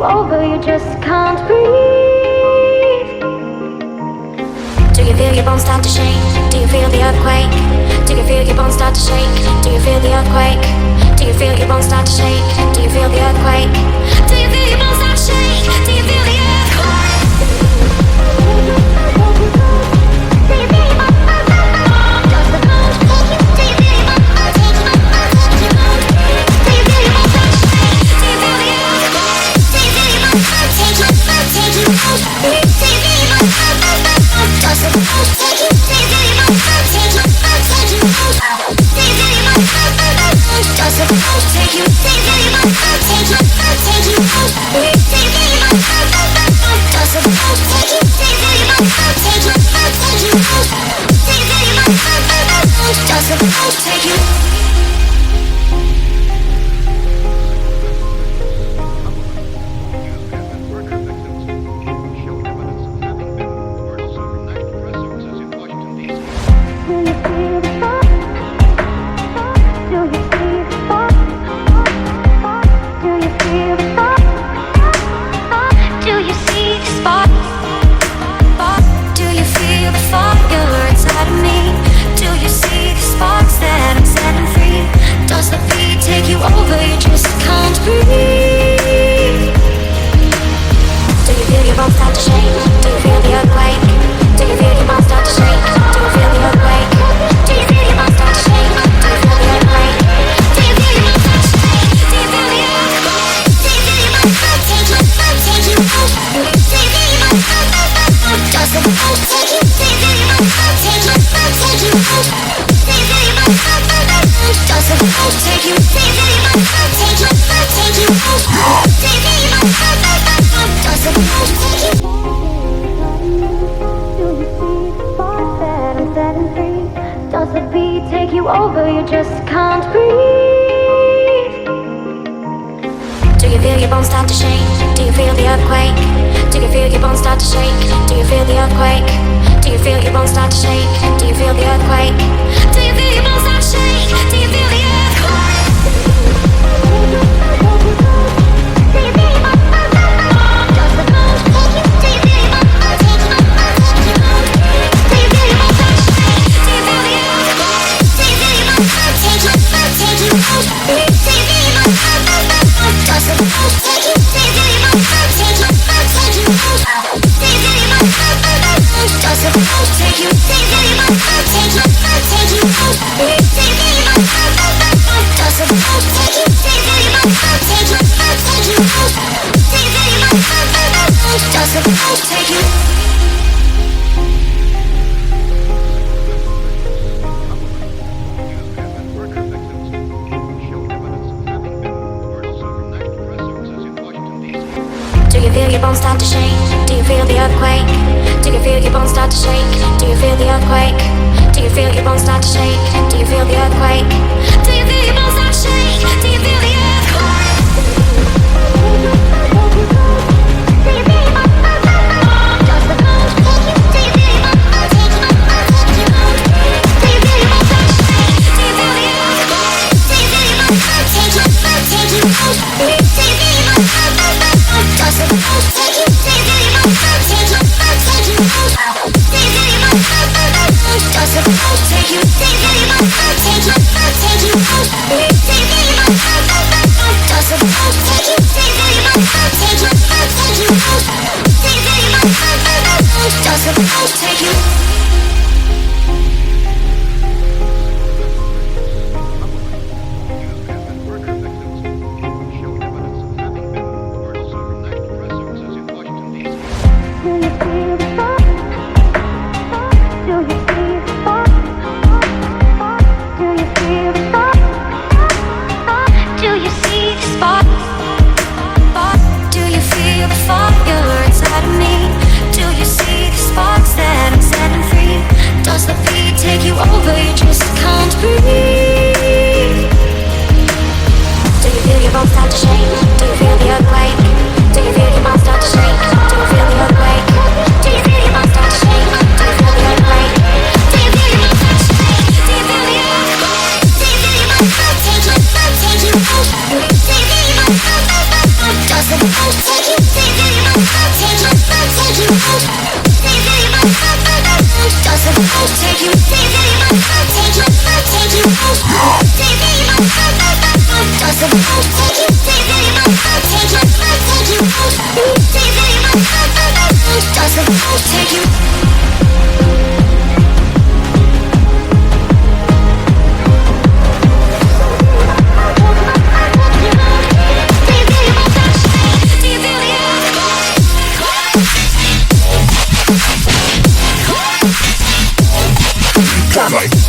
you over, you just can't breathe. Do you feel your bones start to shake? Do you feel the earthquake? Do you feel your bones start to shake? Do you feel the earthquake? Do you feel your bones start to shake? Do you feel the earthquake? Do you feel your bones start to shake? Do you feel the earthquake? Do you feel your bones? Does the bones take you? Do you feel your bones take you? Do you feel your bones start to shake? Do you feel the earthquake? Do you feel your bones take you? Take you? Do you feel your bones? Does the bones take you? Do you feel your bones take you? Take you? Do you feel your bones? Does the bones take you? Do you feel your bones take you? Take you? Do you feel your bones? Does the bones take you? Do you feel your bones take you? Take you? Do you feel your bones? Does the bones take you? Fire inside of me. Do you see the sparks that I'm setting free? Dawaj.